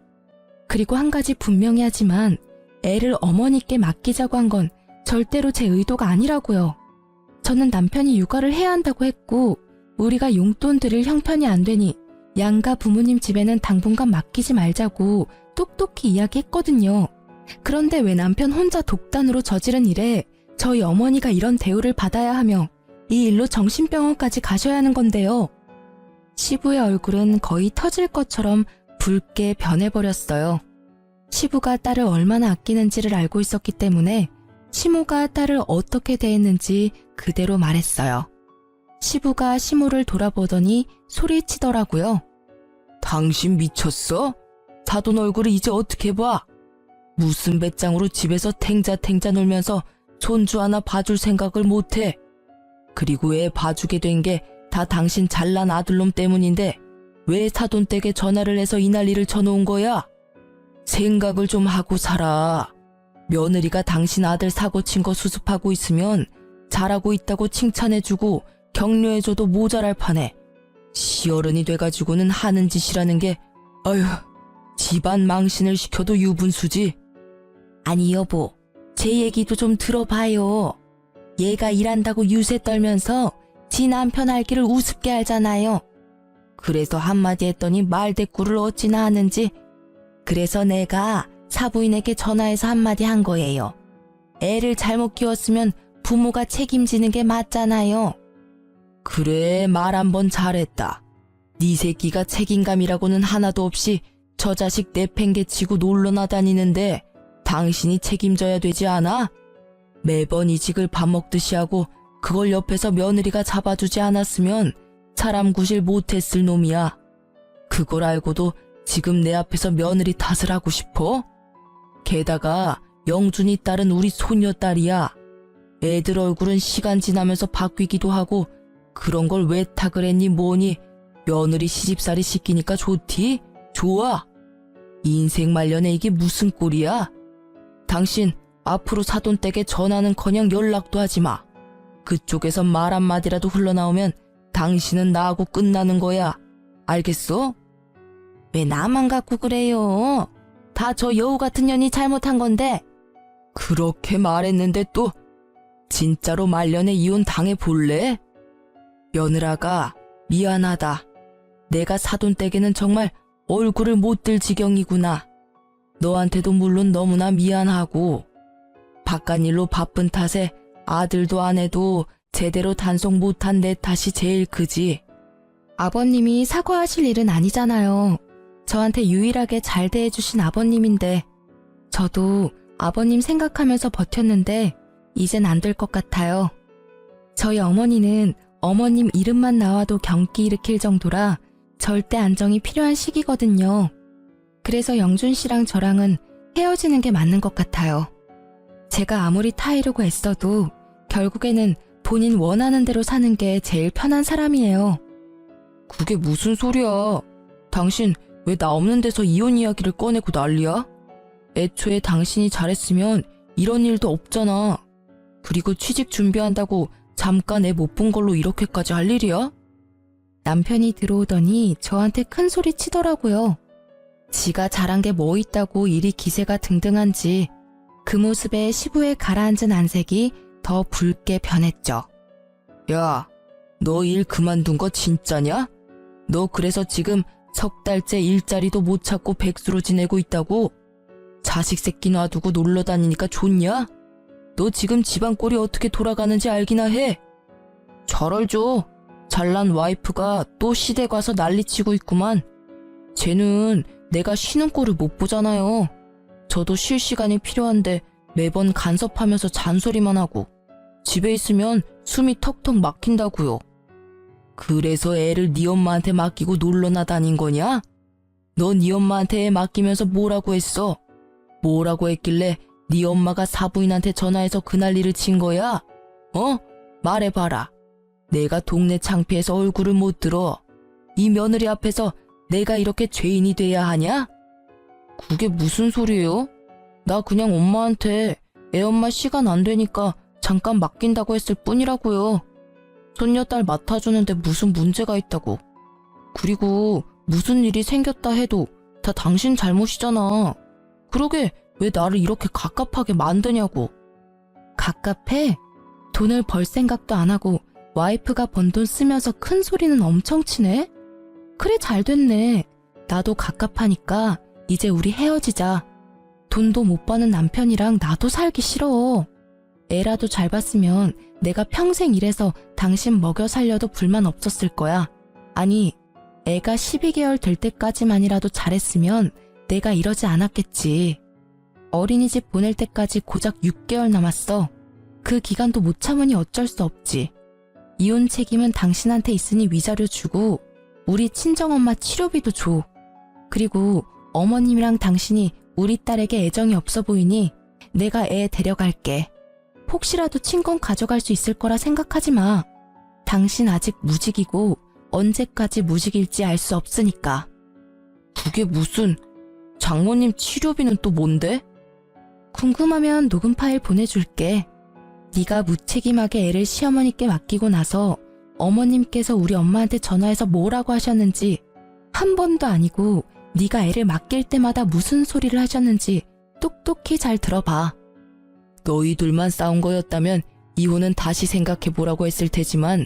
그리고 한 가지 분명히 하지만 애를 어머니께 맡기자고 한 건 절대로 제 의도가 아니라고요. 저는 남편이 육아를 해야 한다고 했고 우리가 용돈 드릴 형편이 안 되니 양가 부모님 집에는 당분간 맡기지 말자고 똑똑히 이야기했거든요. 그런데 왜 남편 혼자 독단으로 저지른 일에 저희 어머니가 이런 대우를 받아야 하며 이 일로 정신병원까지 가셔야 하는 건데요. 시부의 얼굴은 거의 터질 것처럼 붉게 변해버렸어요. 시부가 딸을 얼마나 아끼는지를 알고 있었기 때문에 시모가 딸을 어떻게 대했는지 그대로 말했어요. 시부가 시모를 돌아보더니 소리치더라고요. 당신 미쳤어? 사돈 얼굴을 이제 어떻게 봐? 무슨 배짱으로 집에서 탱자탱자 놀면서 손주 하나 봐줄 생각을 못해. 그리고 애 봐주게 된 게 다 당신 잘난 아들놈 때문인데 왜 사돈 댁에 전화를 해서 이 난리를 쳐놓은 거야? 생각을 좀 하고 살아. 며느리가 당신 아들 사고 친 거 수습하고 있으면 잘하고 있다고 칭찬해주고 격려해줘도 모자랄 판에 시어른이 돼가지고는 하는 짓이라는 게 아휴 집안 망신을 시켜도 유분수지. 아니 여보, 제 얘기도 좀 들어봐요. 얘가 일한다고 유세 떨면서 지 남편 알기를 우습게 알잖아요. 그래서 한마디 했더니 말대꾸를 어찌나 하는지. 그래서 내가 사부인에게 전화해서 한마디 한 거예요. 애를 잘못 키웠으면 부모가 책임지는 게 맞잖아요. 그래, 말 한 번 잘했다. 네 새끼가 책임감이라고는 하나도 없이 저 자식 내팽개치고 놀러나 다니는데 당신이 책임져야 되지 않아? 매번 이직을 밥 먹듯이 하고 그걸 옆에서 며느리가 잡아주지 않았으면 사람 구실 못했을 놈이야. 그걸 알고도 지금 내 앞에서 며느리 탓을 하고 싶어? 게다가 영준이 딸은 우리 손녀딸이야. 애들 얼굴은 시간 지나면서 바뀌기도 하고 그런 걸 왜 탁을 했니 뭐니? 며느리 시집살이 시키니까 좋디? 좋아. 인생 말년에 이게 무슨 꼴이야? 당신 앞으로 사돈댁에 전화는커녕 연락도 하지 마. 그쪽에서 말 한마디라도 흘러나오면 당신은 나하고 끝나는 거야. 알겠어? 왜 나만 갖고 그래요? 다 저 여우 같은 년이 잘못한 건데. 그렇게 말했는데 또 진짜로 말년에 이혼 당해볼래? 며느라가 미안하다. 내가 사돈댁에는 정말 얼굴을 못 들 지경이구나. 너한테도 물론 너무나 미안하고 바깥일로 바쁜 탓에 아들도 아내도 제대로 단속 못한 내 탓이 제일 크지. 아버님이 사과하실 일은 아니잖아요. 저한테 유일하게 잘 대해주신 아버님인데 저도 아버님 생각하면서 버텼는데 이젠 안 될 것 같아요. 저희 어머니는 어머님 이름만 나와도 경기 일으킬 정도라 절대 안정이 필요한 시기거든요. 그래서 영준 씨랑 저랑은 헤어지는 게 맞는 것 같아요. 제가 아무리 타이르고 애써도 결국에는 본인 원하는 대로 사는 게 제일 편한 사람이에요. 그게 무슨 소리야. 당신 왜 나 없는 데서 이혼 이야기를 꺼내고 난리야? 애초에 당신이 잘했으면 이런 일도 없잖아. 그리고 취직 준비한다고 잠깐 애 못 본 걸로 이렇게까지 할 일이야? 남편이 들어오더니 저한테 큰 소리 치더라고요. 지가 잘한 게 뭐 있다고 일이 기세가 등등한지 그 모습에 시부에 가라앉은 안색이 더 붉게 변했죠. 야, 너 일 그만둔 거 진짜냐? 너 그래서 지금 석 달째 일자리도 못 찾고 백수로 지내고 있다고? 자식 새끼 놔두고 놀러 다니니까 좋냐? 너 지금 집안 꼴이 어떻게 돌아가는지 알기나 해? 잘 알죠. 잘난 와이프가 또 시댁 와서 난리치고 있구만. 쟤는 내가 쉬는 꼴을 못 보잖아요. 저도 쉴 시간이 필요한데 매번 간섭하면서 잔소리만 하고 집에 있으면 숨이 턱턱 막힌다고요. 그래서 애를 네 엄마한테 맡기고 놀러나 다닌 거냐? 너 네 엄마한테 애 맡기면서 뭐라고 했어? 뭐라고 했길래 네 엄마가 사부인한테 전화해서 그 난리를 친 거야? 어? 말해봐라. 내가 동네 창피해서 얼굴을 못 들어. 이 며느리 앞에서 내가 이렇게 죄인이 돼야 하냐? 그게 무슨 소리예요? 나 그냥 엄마한테 애 엄마 시간 안 되니까 잠깐 맡긴다고 했을 뿐이라고요. 손녀딸 맡아주는데 무슨 문제가 있다고. 그리고 무슨 일이 생겼다 해도 다 당신 잘못이잖아. 그러게 왜 나를 이렇게 갑갑하게 만드냐고. 갑갑해? 돈을 벌 생각도 안 하고 와이프가 번 돈 쓰면서 큰 소리는 엄청 치네? 그래 잘 됐네. 나도 갑갑하니까 이제 우리 헤어지자. 돈도 못 버는 남편이랑 나도 살기 싫어. 애라도 잘 봤으면 내가 평생 일해서 당신 먹여 살려도 불만 없었을 거야. 아니, 애가 12개월 될 때까지만이라도 잘했으면 내가 이러지 않았겠지. 어린이집 보낼 때까지 고작 6개월 남았어. 그 기간도 못 참으니 어쩔 수 없지. 이혼 책임은 당신한테 있으니 위자료 주고 우리 친정엄마 치료비도 줘. 그리고 어머님이랑 당신이 우리 딸에게 애정이 없어 보이니 내가 애 데려갈게. 혹시라도 친권 가져갈 수 있을 거라 생각하지 마. 당신 아직 무직이고 언제까지 무직일지 알 수 없으니까. 그게 무슨... 장모님 치료비는 또 뭔데? 궁금하면 녹음 파일 보내줄게. 네가 무책임하게 애를 시어머니께 맡기고 나서 어머님께서 우리 엄마한테 전화해서 뭐라고 하셨는지 한 번도 아니고 네가 애를 맡길 때마다 무슨 소리를 하셨는지 똑똑히 잘 들어봐. 너희들만 싸운 거였다면 이혼은 다시 생각해보라고 했을 테지만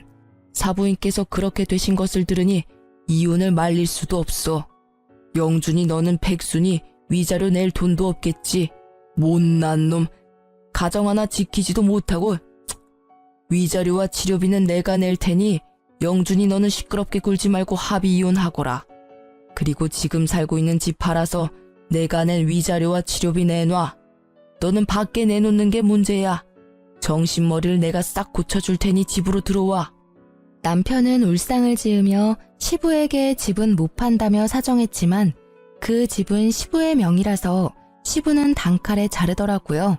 사부인께서 그렇게 되신 것을 들으니 이혼을 말릴 수도 없어. 영준이 너는 백수니 위자료 낼 돈도 없겠지. 못난 놈. 가정 하나 지키지도 못하고. 위자료와 치료비는 내가 낼 테니 영준이 너는 시끄럽게 굴지 말고 합의 이혼하거라. 그리고 지금 살고 있는 집 팔아서 내가 낸 위자료와 치료비 내놔. 너는 밖에 내놓는 게 문제야. 정신머리를 내가 싹 고쳐줄 테니 집으로 들어와. 남편은 울상을 지으며 시부에게 집은 못 판다며 사정했지만 그 집은 시부의 명의라서 시부는 단칼에 자르더라고요.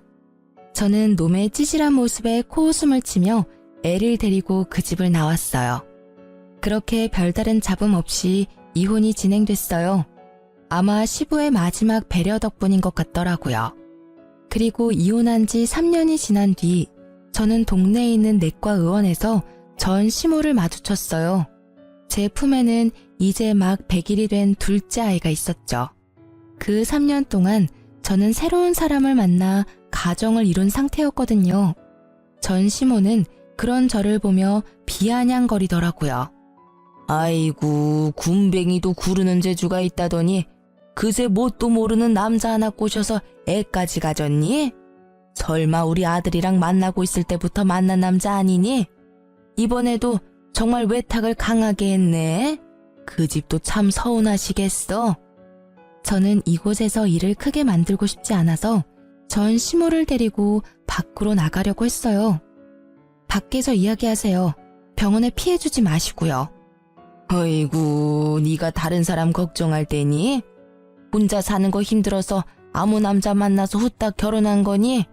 저는 놈의 찌질한 모습에 코웃음을 치며 애를 데리고 그 집을 나왔어요. 그렇게 별다른 잡음 없이 이혼이 진행됐어요. 아마 시부의 마지막 배려 덕분인 것 같더라고요. 그리고 이혼한 지 3년이 지난 뒤 저는 동네에 있는 내과 의원에서 전 시모를 마주쳤어요. 제 품에는 이제 막 100일이 된 둘째 아이가 있었죠. 그 3년 동안 저는 새로운 사람을 만나 가정을 이룬 상태였거든요. 전 시모는 그런 저를 보며 비아냥거리더라고요. 아이고, 군뱅이도 구르는 재주가 있다더니 그새 뭣도 모르는 남자 하나 꼬셔서 애까지 가졌니? 설마 우리 아들이랑 만나고 있을 때부터 만난 남자 아니니? 이번에도 정말 외탁을 강하게 했네. 그 집도 참 서운하시겠어. 저는 이곳에서 일을 크게 만들고 싶지 않아서 전 시모를 데리고 밖으로 나가려고 했어요. 밖에서 이야기하세요. 병원에 피해주지 마시고요. 어이구, 네가 다른 사람 걱정할 때니? 혼자 사는 거 힘들어서 아무 남자 만나서 후딱 결혼한 거니?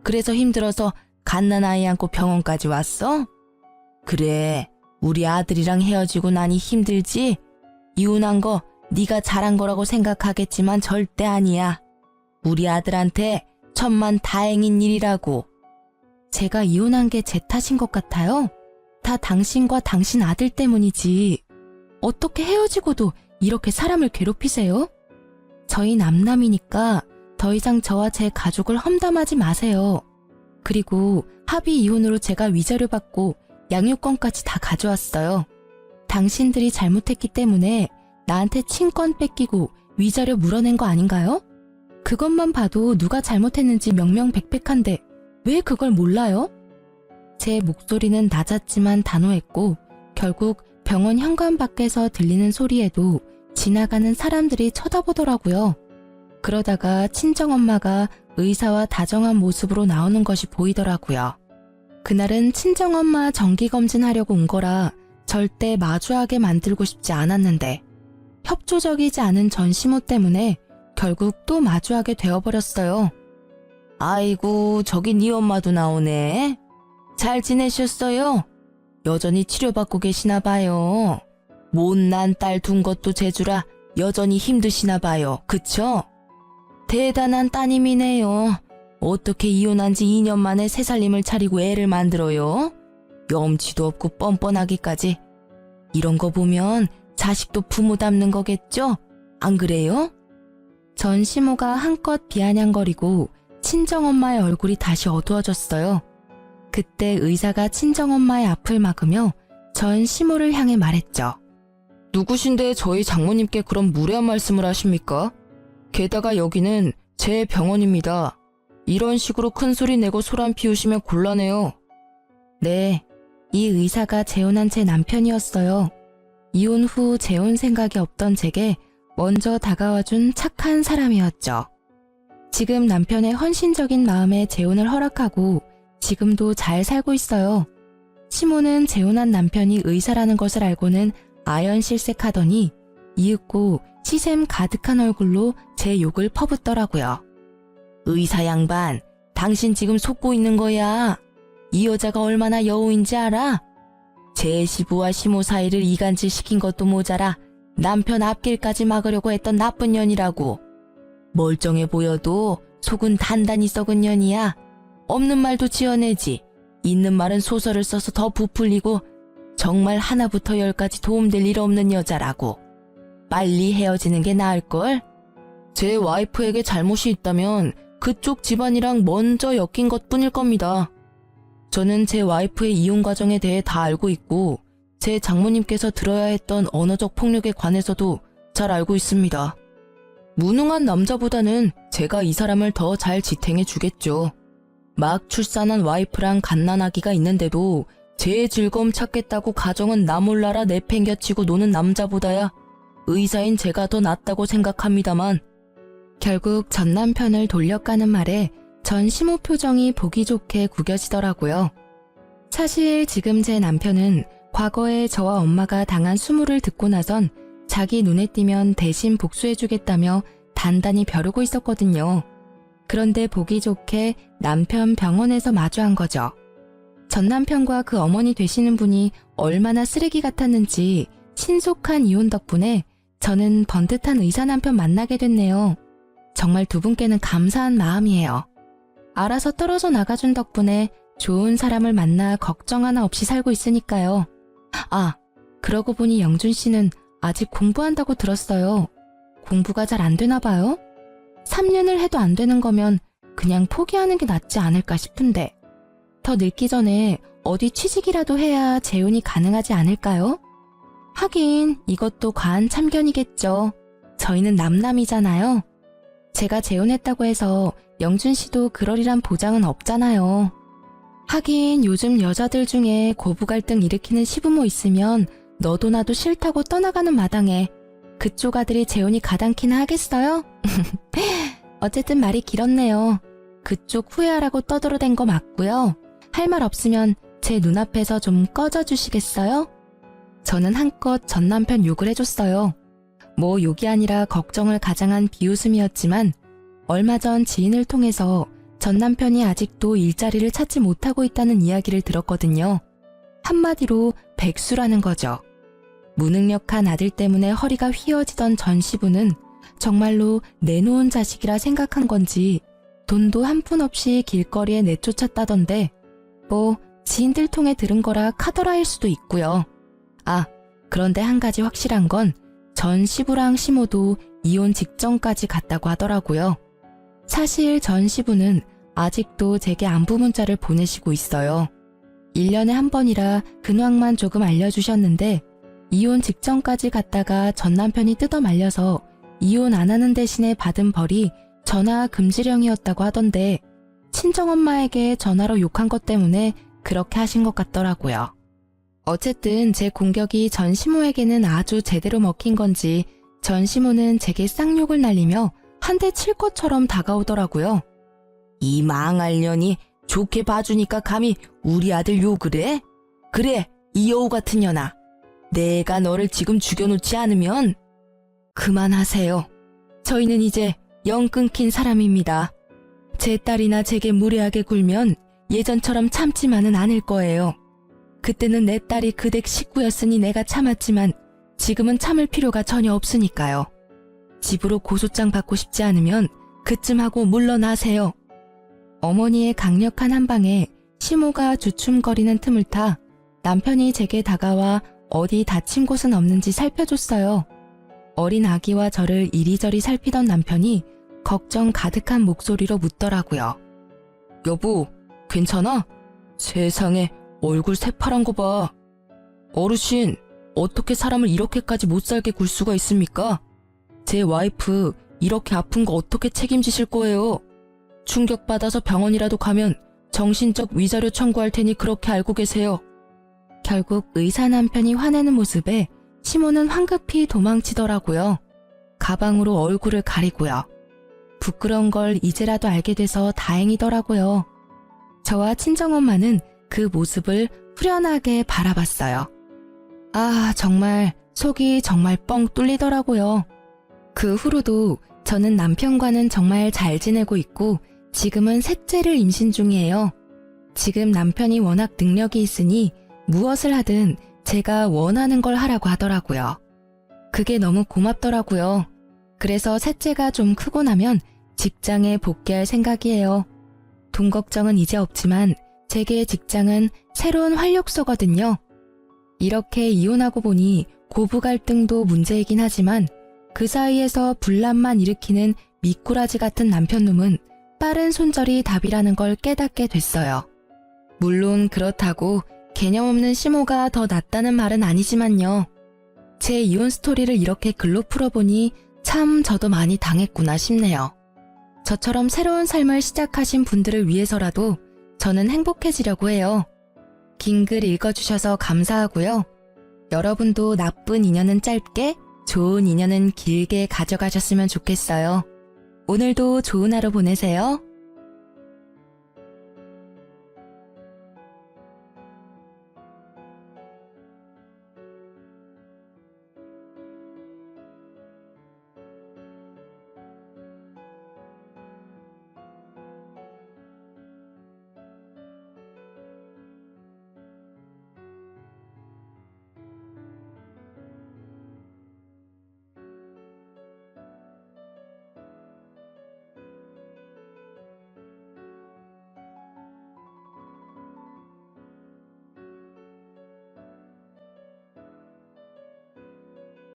그래서 힘들어서 갓난아이 안고 병원까지 왔어? 그래, 우리 아들이랑 헤어지고 나니 힘들지? 이혼한 거 네가 잘한 거라고 생각하겠지만 절대 아니야. 우리 아들한테 천만 다행인 일이라고. 제가 이혼한 게 제 탓인 것 같아요? 다 당신과 당신 아들 때문이지. 어떻게 헤어지고도 이렇게 사람을 괴롭히세요? 저희 남남이니까 더 이상 저와 제 가족을 험담하지 마세요. 그리고 합의 이혼으로 제가 위자료 받고 양육권까지 다 가져왔어요. 당신들이 잘못했기 때문에 나한테 친권 뺏기고 위자료 물어낸 거 아닌가요? 그것만 봐도 누가 잘못했는지 명명백백한데 왜 그걸 몰라요? 제 목소리는 낮았지만 단호했고 결국 병원 현관 밖에서 들리는 소리에도 지나가는 사람들이 쳐다보더라고요. 그러다가 친정엄마가 의사와 다정한 모습으로 나오는 것이 보이더라고요. 그날은 친정엄마 정기검진하려고 온 거라 절대 마주하게 만들고 싶지 않았는데 협조적이지 않은 전 시모 때문에 결국 또 마주하게 되어버렸어요. 아이고, 저기 네 엄마도 나오네. 잘 지내셨어요? 여전히 치료받고 계시나 봐요. 못난 딸 둔 것도 재주라 여전히 힘드시나 봐요. 그쵸? 대단한 따님이네요. 어떻게 이혼한 지 2년 만에 새 살림을 차리고 애를 만들어요? 염치도 없고 뻔뻔하기까지. 이런 거 보면 자식도 부모 닮는 거겠죠? 안 그래요? 전 시모가 한껏 비아냥거리고 친정엄마의 얼굴이 다시 어두워졌어요. 그때 의사가 친정엄마의 앞을 막으며 전 시모를 향해 말했죠. 누구신데 저희 장모님께 그런 무례한 말씀을 하십니까? 게다가 여기는 제 병원입니다. 이런 식으로 큰 소리 내고 소란 피우시면 곤란해요. 네, 이 의사가 재혼한 제 남편이었어요. 이혼 후 재혼 생각이 없던 제게 먼저 다가와준 착한 사람이었죠. 지금 남편의 헌신적인 마음에 재혼을 허락하고 지금도 잘 살고 있어요. 시모는 재혼한 남편이 의사라는 것을 알고는 아연실색하더니 이윽고 시샘 가득한 얼굴로 제 욕을 퍼붓더라고요. 의사 양반, 당신 지금 속고 있는 거야. 이 여자가 얼마나 여우인지 알아? 제 시부와 시모 사이를 이간질 시킨 것도 모자라 남편 앞길까지 막으려고 했던 나쁜 년이라고. 멀쩡해 보여도 속은 단단히 썩은 년이야. 없는 말도 지어내지. 있는 말은 소설을 써서 더 부풀리고 정말 하나부터 열까지 도움될 일 없는 여자라고. 빨리 헤어지는 게 나을걸? 제 와이프에게 잘못이 있다면 그쪽 집안이랑 먼저 엮인 것뿐일 겁니다. 저는 제 와이프의 이혼 과정에 대해 다 알고 있고 제 장모님께서 들어야 했던 언어적 폭력에 관해서도 잘 알고 있습니다. 무능한 남자보다는 제가 이 사람을 더 잘 지탱해 주겠죠. 막 출산한 와이프랑 갓난아기가 있는데도 제 즐거움 찾겠다고 가정은 나 몰라라 내팽겨치고 노는 남자보다야 의사인 제가 더 낫다고 생각합니다만. 결국 전 남편을 돌려가는 말에 전 시모 표정이 보기 좋게 구겨지더라고요. 사실 지금 제 남편은 과거에 저와 엄마가 당한 수모를 듣고 나선 자기 눈에 띄면 대신 복수해주겠다며 단단히 벼르고 있었거든요. 그런데 보기 좋게 남편 병원에서 마주한 거죠. 전 남편과 그 어머니 되시는 분이 얼마나 쓰레기 같았는지 신속한 이혼 덕분에 저는 번듯한 의사 남편 만나게 됐네요. 정말 두 분께는 감사한 마음이에요. 알아서 떨어져 나가준 덕분에 좋은 사람을 만나 걱정 하나 없이 살고 있으니까요. 아, 그러고 보니 영준 씨는 아직 공부한다고 들었어요. 공부가 잘 안 되나 봐요? 3년을 해도 안 되는 거면 그냥 포기하는 게 낫지 않을까 싶은데. 더 늙기 전에 어디 취직이라도 해야 재혼이 가능하지 않을까요? 하긴 이것도 과한 참견이겠죠. 저희는 남남이잖아요. 제가 재혼했다고 해서 영준 씨도 그러리란 보장은 없잖아요. 하긴 요즘 여자들 중에 고부 갈등 일으키는 시부모 있으면 너도 나도 싫다고 떠나가는 마당에 그쪽 아들이 재혼이 가당키나 하겠어요? 어쨌든 말이 길었네요. 그쪽 후회하라고 떠들어댄 거 맞고요. 할 말 없으면 제 눈앞에서 좀 꺼져주시겠어요? 저는 한껏 전 남편 욕을 해줬어요. 뭐 욕이 아니라 걱정을 가장한 비웃음이었지만 얼마 전 지인을 통해서 전 남편이 아직도 일자리를 찾지 못하고 있다는 이야기를 들었거든요. 한마디로 백수라는 거죠. 무능력한 아들 때문에 허리가 휘어지던 전 시부는 정말로 내놓은 자식이라 생각한 건지 돈도 한 푼 없이 길거리에 내쫓았다던데 뭐 지인들 통해 들은 거라 카더라일 수도 있고요. 아, 그런데 한 가지 확실한 건 전 시부랑 시모도 이혼 직전까지 갔다고 하더라고요. 사실 전 시부는 아직도 제게 안부 문자를 보내시고 있어요. 1년에 한 번이라 근황만 조금 알려주셨는데 이혼 직전까지 갔다가 전 남편이 뜯어 말려서 이혼 안 하는 대신에 받은 벌이 전화 금지령이었다고 하던데 친정엄마에게 전화로 욕한 것 때문에 그렇게 하신 것 같더라고요. 어쨌든 제 공격이 전 시모에게는 아주 제대로 먹힌 건지 전 시모는 제게 쌍욕을 날리며 한 대 칠 것처럼 다가오더라고요. 이 망할 년이 좋게 봐주니까 감히 우리 아들 욕을 해? 그래, 이 여우 같은 년아. 내가 너를 지금 죽여놓지 않으면 그만하세요. 저희는 이제 영 끊긴 사람입니다. 제 딸이나 제게 무례하게 굴면 예전처럼 참지만은 않을 거예요. 그때는 내 딸이 그 댁 식구였으니 내가 참았지만 지금은 참을 필요가 전혀 없으니까요. 집으로 고소장 받고 싶지 않으면 그쯤 하고 물러나세요. 어머니의 강력한 한방에 시모가 주춤거리는 틈을 타 남편이 제게 다가와 어디 다친 곳은 없는지 살펴줬어요. 어린 아기와 저를 이리저리 살피던 남편이 걱정 가득한 목소리로 묻더라고요. 여보, 괜찮아? 세상에 얼굴 새파란 거 봐. 어르신, 어떻게 사람을 이렇게까지 못살게 굴 수가 있습니까? 제 와이프 이렇게 아픈 거 어떻게 책임지실 거예요? 충격받아서 병원이라도 가면 정신적 위자료 청구할 테니 그렇게 알고 계세요. 결국 의사 남편이 화내는 모습에 시모는 황급히 도망치더라고요. 가방으로 얼굴을 가리고요. 부끄러운 걸 이제라도 알게 돼서 다행이더라고요. 저와 친정엄마는 그 모습을 후련하게 바라봤어요. 아, 정말 속이 정말 뻥 뚫리더라고요. 그 후로도 저는 남편과는 정말 잘 지내고 있고 지금은 셋째를 임신 중이에요. 지금 남편이 워낙 능력이 있으니 무엇을 하든 제가 원하는 걸 하라고 하더라고요. 그게 너무 고맙더라고요. 그래서 셋째가 좀 크고 나면 직장에 복귀할 생각이에요. 돈 걱정은 이제 없지만 제게 직장은 새로운 활력소거든요. 이렇게 이혼하고 보니 고부 갈등도 문제이긴 하지만 그 사이에서 분란만 일으키는 미꾸라지 같은 남편놈은 빠른 손절이 답이라는 걸 깨닫게 됐어요. 물론 그렇다고 개념 없는 시모가 더 낫다는 말은 아니지만요. 제 이혼 스토리를 이렇게 글로 풀어보니 참 저도 많이 당했구나 싶네요. 저처럼 새로운 삶을 시작하신 분들을 위해서라도 저는 행복해지려고 해요. 긴 글 읽어주셔서 감사하고요. 여러분도 나쁜 인연은 짧게, 좋은 인연은 길게 가져가셨으면 좋겠어요. 오늘도 좋은 하루 보내세요.